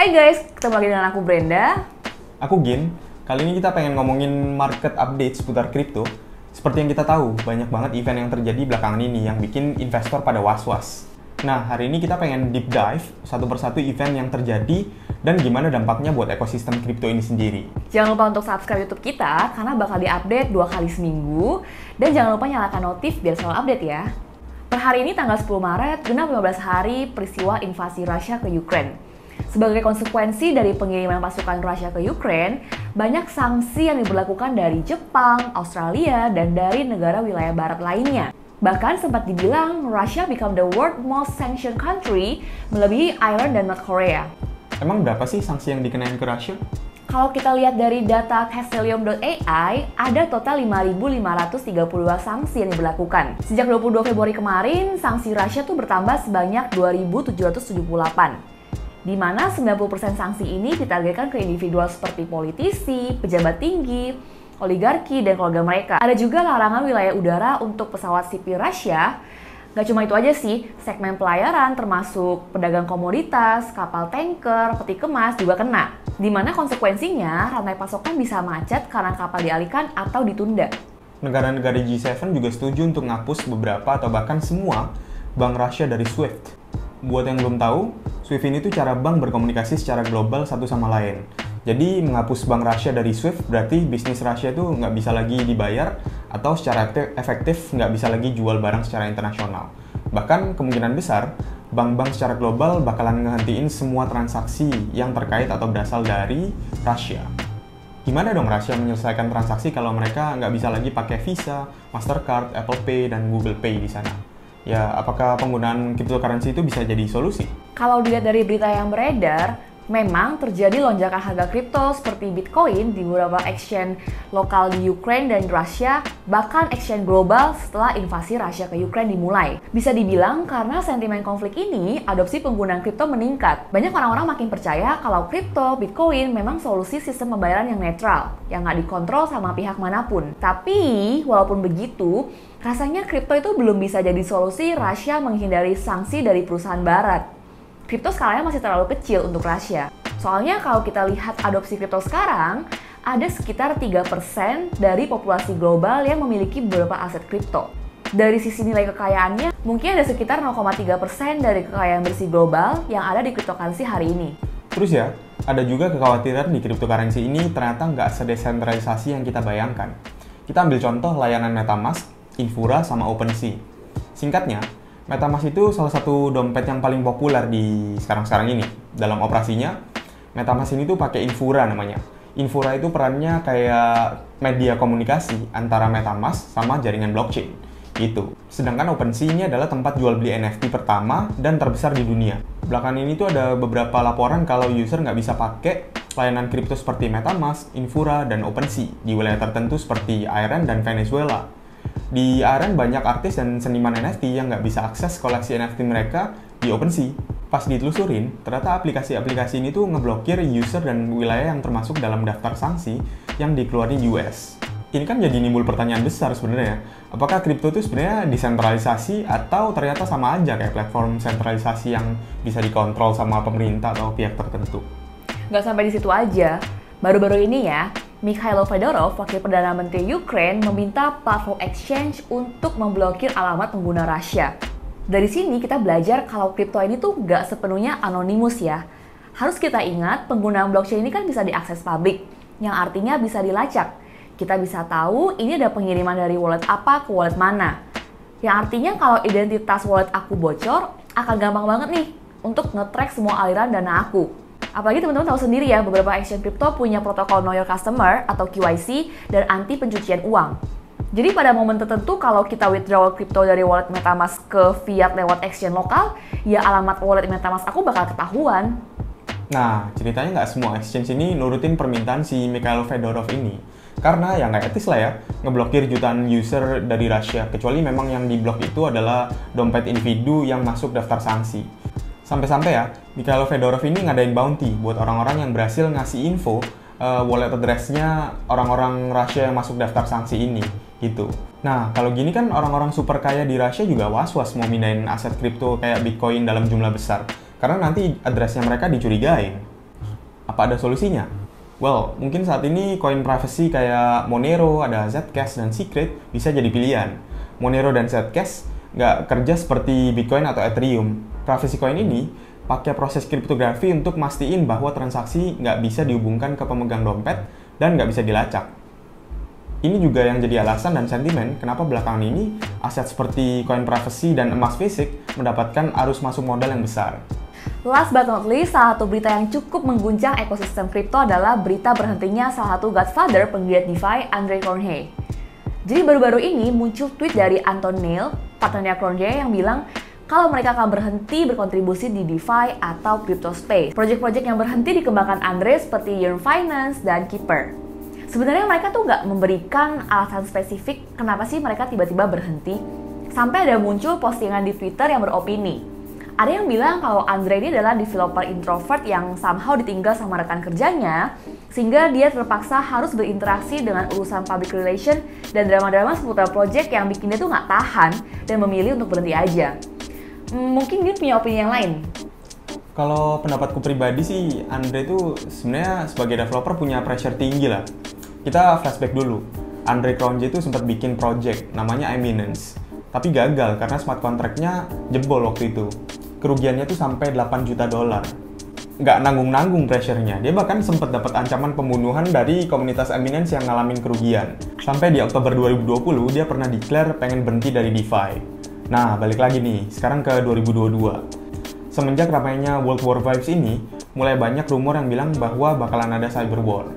Hai guys, ketemu lagi dengan aku Brenda. Aku Gin. Kali ini kita pengen ngomongin market update seputar kripto. Seperti yang kita tahu, banyak banget event yang terjadi belakangan ini yang bikin investor pada was-was. Nah, hari ini kita pengen deep dive satu persatu event yang terjadi dan gimana dampaknya buat ekosistem kripto ini sendiri. Jangan lupa untuk subscribe YouTube kita karena bakal diupdate 2 kali seminggu. Dan jangan lupa nyalakan notif biar selalu update ya. Per hari ini tanggal 10 Maret, genap 15 hari peristiwa invasi Rusia ke Ukraine. Sebagai konsekuensi dari pengiriman pasukan Rusia ke Ukraine, banyak sanksi yang diberlakukan dari Jepang, Australia, dan dari negara wilayah barat lainnya. Bahkan sempat dibilang Russia become the world most sanctioned country, melebihi Iran dan North Korea. Emang berapa sih sanksi yang dikenain ke Rusia? Kalau kita lihat dari data Castelium.ai, ada total 5.532 sanksi yang diberlakukan. Sejak 22 Februari kemarin, sanksi Rusia tuh bertambah sebanyak 2.778. Di mana 90% sanksi ini ditargetkan ke individual seperti politisi, pejabat tinggi, oligarki, dan keluarga mereka. Ada juga larangan wilayah udara untuk pesawat sipil Rusia. Gak cuma itu aja sih, segmen pelayaran termasuk pedagang komoditas, kapal tanker, peti kemas juga kena. Di mana konsekuensinya rantai pasokan bisa macet karena kapal dialihkan atau ditunda. Negara-negara G7 juga setuju untuk ngapus beberapa atau bahkan semua bank Rusia dari SWIFT. Buat yang belum tahu, SWIFT ini tuh cara bank berkomunikasi secara global satu sama lain. Jadi menghapus bank Rusia dari SWIFT berarti bisnis Rusia itu nggak bisa lagi dibayar atau secara efektif nggak bisa lagi jual barang secara internasional. Bahkan kemungkinan besar, bank-bank secara global bakalan ngehentiin semua transaksi yang terkait atau berasal dari Rusia. Gimana dong Rusia menyelesaikan transaksi kalau mereka nggak bisa lagi pakai Visa, Mastercard, Apple Pay, dan Google Pay di sana? Ya, apakah penggunaan cryptocurrency itu bisa jadi solusi? Kalau dilihat dari berita yang beredar, memang terjadi lonjakan harga kripto seperti Bitcoin di beberapa exchange lokal di Ukraine dan Rusia, bahkan exchange global setelah invasi Rusia ke Ukraine dimulai. Bisa dibilang karena sentimen konflik ini, adopsi penggunaan kripto meningkat. Banyak orang-orang makin percaya kalau kripto, Bitcoin memang solusi sistem pembayaran yang netral, yang nggak dikontrol sama pihak manapun. Tapi, walaupun begitu, rasanya kripto itu belum bisa jadi solusi Rusia menghindari sanksi dari perusahaan barat. Kripto skalanya masih terlalu kecil untuk Rusia. Soalnya kalau kita lihat adopsi kripto sekarang, ada sekitar 3% dari populasi global yang memiliki beberapa aset kripto. Dari sisi nilai kekayaannya, mungkin ada sekitar 0,3% dari kekayaan bersih global yang ada di cryptocurrency hari ini. Terus ya, ada juga kekhawatiran di cryptocurrency ini ternyata nggak sedesentralisasi yang kita bayangkan. Kita ambil contoh layanan MetaMask, Infura, sama OpenSea. Singkatnya, MetaMask itu salah satu dompet yang paling populer di sekarang-sekarang ini. Dalam operasinya, MetaMask ini tuh pakai Infura namanya. Infura itu perannya kayak media komunikasi antara MetaMask sama jaringan blockchain. Gitu. Sedangkan OpenSea ini adalah tempat jual beli NFT pertama dan terbesar di dunia. Belakangan ini tuh ada beberapa laporan kalau user nggak bisa pakai layanan kripto seperti MetaMask, Infura, dan OpenSea di wilayah tertentu seperti Iran dan Venezuela. Di Iran banyak artis dan seniman NFT yang nggak bisa akses koleksi NFT mereka di OpenSea. Pas ditelusurin, ternyata aplikasi-aplikasi ini tuh ngeblokir user dan wilayah yang termasuk dalam daftar sanksi yang dikeluarin US. Ini kan jadi nimbul pertanyaan besar sebenarnya. Apakah kripto itu sebenarnya desentralisasi atau ternyata sama aja kayak platform sentralisasi yang bisa dikontrol sama pemerintah atau pihak tertentu? Nggak sampai di situ aja. Baru-baru ini ya, Mikhail Fedorov, Wakil Perdana Menteri Ukraine, meminta platform exchange untuk memblokir alamat pengguna Rusia. Dari sini kita belajar kalau kripto ini tuh nggak sepenuhnya anonimus ya. Harus kita ingat, penggunaan blockchain ini kan bisa diakses publik, yang artinya bisa dilacak. Kita bisa tahu ini ada pengiriman dari wallet apa ke wallet mana. Yang artinya kalau identitas wallet aku bocor, akan gampang banget nih untuk nge-track semua aliran dana aku. Apalagi teman-teman tahu sendiri ya, beberapa exchange crypto punya protokol Know Your Customer atau QYC dan anti pencucian uang. Jadi pada momen tertentu kalau kita withdraw crypto dari wallet MetaMask ke fiat lewat exchange lokal, ya alamat wallet MetaMask aku bakal ketahuan. Nah, ceritanya nggak semua exchange ini nurutin permintaan si Mikhail Fedorov ini. Karena ya nggak etis lah ya, ngeblokir jutaan user dari Rusia, kecuali memang yang diblok itu adalah dompet individu yang masuk daftar sanksi. Sampai-sampai ya, Mikhail Fedorov ini ngadain bounty buat orang-orang yang berhasil ngasih info wallet address-nya orang-orang Rusia yang masuk daftar sanksi ini, gitu. Nah, kalau gini kan orang-orang super kaya di Rusia juga was-was mau mindahin aset kripto kayak Bitcoin dalam jumlah besar. Karena nanti address-nya mereka dicurigain. Apa ada solusinya? Well, mungkin saat ini koin privacy kayak Monero, ada Zcash, dan Secret bisa jadi pilihan. Monero dan Zcash nggak kerja seperti Bitcoin atau Ethereum. Privacy coin ini pakai proses kriptografi untuk mastiin bahwa transaksi nggak bisa dihubungkan ke pemegang dompet dan nggak bisa dilacak. Ini juga yang jadi alasan dan sentimen kenapa belakangan ini aset seperti koin privacy dan emas fisik mendapatkan arus masuk modal yang besar. Last but not least, salah satu berita yang cukup mengguncang ekosistem kripto adalah berita berhentinya salah satu godfather penggiat DeFi, Andre Cronje. Jadi baru-baru ini muncul tweet dari Anton Neil, partnernya Cronje, yang bilang kalau mereka akan berhenti berkontribusi di DeFi atau crypto space. Project-project yang berhenti dikembangkan Andre seperti Yearn Finance dan Keeper. Sebenarnya mereka tuh nggak memberikan alasan spesifik kenapa sih mereka tiba-tiba berhenti. Sampai ada muncul postingan di Twitter yang beropini. Ada yang bilang kalau Andre ini adalah developer introvert yang somehow ditinggal sama rekan kerjanya, sehingga dia terpaksa harus berinteraksi dengan urusan public relation dan drama-drama seputar project yang bikin dia tuh nggak tahan dan memilih untuk berhenti aja. Mungkin dia punya opini yang lain. Kalau pendapatku pribadi sih, Andre itu sebenarnya sebagai developer punya pressure tinggi lah. Kita flashback dulu. Andre Cronje itu sempat bikin project namanya Eminence, tapi gagal karena smart contract-nya jebol waktu itu. Kerugiannya tuh sampai 8 juta dolar. Nggak nanggung-nanggung pressure-nya. Dia bahkan sempat dapat ancaman pembunuhan dari komunitas Eminence yang ngalamin kerugian. Sampai di Oktober 2020, dia pernah declare pengen berhenti dari DeFi. Nah, balik lagi nih, sekarang ke 2022. Semenjak ramainya World War Vibes ini, mulai banyak rumor yang bilang bahwa bakalan ada cyber war.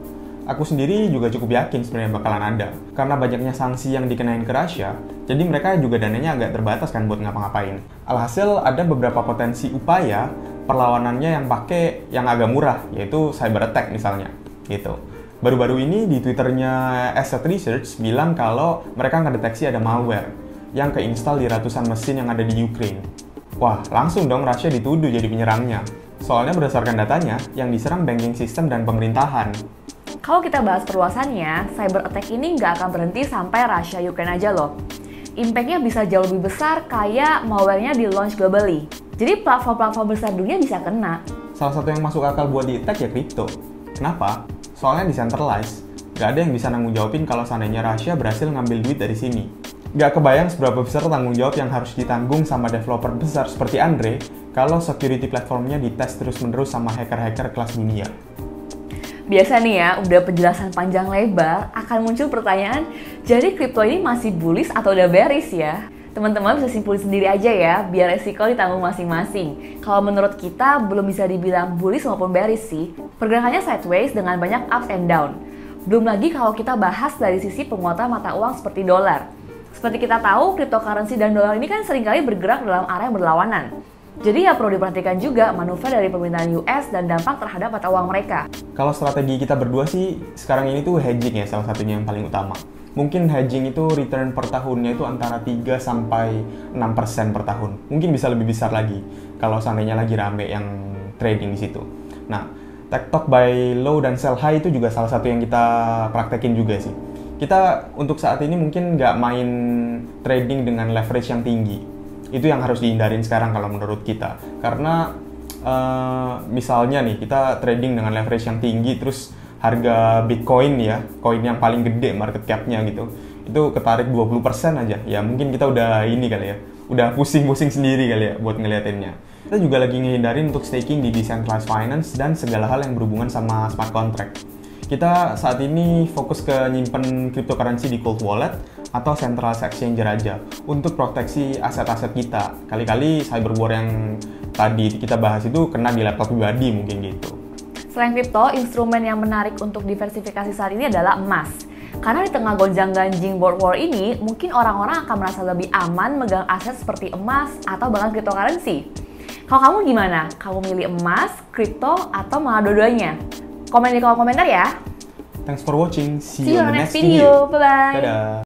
Aku sendiri juga cukup yakin sebenarnya bakalan ada. Karena banyaknya sanksi yang dikenain ke Rusia, jadi mereka juga dananya agak terbatas kan buat ngapa-ngapain. Alhasil ada beberapa potensi upaya perlawanannya yang pakai yang agak murah, yaitu cyber attack misalnya. Gitu. Baru-baru ini di Twitternya Asset Research bilang kalau mereka ngedeteksi ada malware yang keinstal di ratusan mesin yang ada di Ukraine. Wah, langsung dong Rusia dituduh jadi penyerangnya. Soalnya berdasarkan datanya, yang diserang banking system dan pemerintahan. Kalau kita bahas perluasannya, cyber attack ini nggak akan berhenti sampai Rusia Ukraine aja loh. Impact-nya bisa jauh lebih besar kayak malware-nya di launch globally. Jadi platform-platform besar dunia bisa kena. Salah satu yang masuk akal buat di-attack ya kripto. Kenapa? Soalnya decentralized. Nggak ada yang bisa nanggung jawabin kalau seandainya Rusia berhasil ngambil duit dari sini. Nggak kebayang seberapa besar tanggung jawab yang harus ditanggung sama developer besar seperti Andre kalau security platformnya dites terus-menerus sama hacker-hacker kelas dunia. Biasa nih ya, udah penjelasan panjang lebar, akan muncul pertanyaan, jadi kripto ini masih bullish atau udah bearish ya? Teman-teman bisa simpulin sendiri aja ya, biar resiko ditanggung masing-masing. Kalau menurut kita, belum bisa dibilang bullish maupun bearish sih. Pergerakannya sideways dengan banyak up and down. Belum lagi kalau kita bahas dari sisi penguatan mata uang seperti dolar. Seperti kita tahu, cryptocurrency dan dolar ini kan seringkali bergerak dalam arah yang berlawanan. Jadi ya perlu diperhatikan juga manuver dari pemerintahan US dan dampak terhadap mata uang mereka. Kalau strategi kita berdua sih, sekarang ini tuh hedging ya salah satunya yang paling utama. Mungkin hedging itu return per tahunnya itu antara 3-6% per tahun. Mungkin bisa lebih besar lagi kalau seandainya lagi rame yang trading di situ. Nah, take talk buy low dan sell high itu juga salah satu yang kita praktekin juga sih. Kita untuk saat ini mungkin nggak main trading dengan leverage yang tinggi. Itu yang harus dihindarin sekarang kalau menurut kita. Karena misalnya nih kita trading dengan leverage yang tinggi terus harga Bitcoin ya, koin yang paling gede market cap-nya gitu, itu ketarik 20% aja. Ya mungkin kita udah ini kali ya, udah pusing-pusing sendiri kali ya buat ngeliatinnya. Kita juga lagi ngehindarin untuk staking di decentralized finance dan segala hal yang berhubungan sama smart contract. Kita saat ini fokus ke nyimpen cryptocurrency di cold wallet atau centralized exchanger aja untuk proteksi aset-aset kita. Kali-kali cyber war yang tadi kita bahas itu kena di laptop pribadi mungkin gitu. Selain kripto, instrumen yang menarik untuk diversifikasi saat ini adalah emas. Karena di tengah gonjang-ganjing world war ini, mungkin orang-orang akan merasa lebih aman megang aset seperti emas atau bahkan cryptocurrency. Kalau kamu gimana? Kamu milih emas, kripto, atau malah dua-duanya? Komen di kolom komentar ya. Thanks for watching. See you on the next video. Bye-bye. Dadah.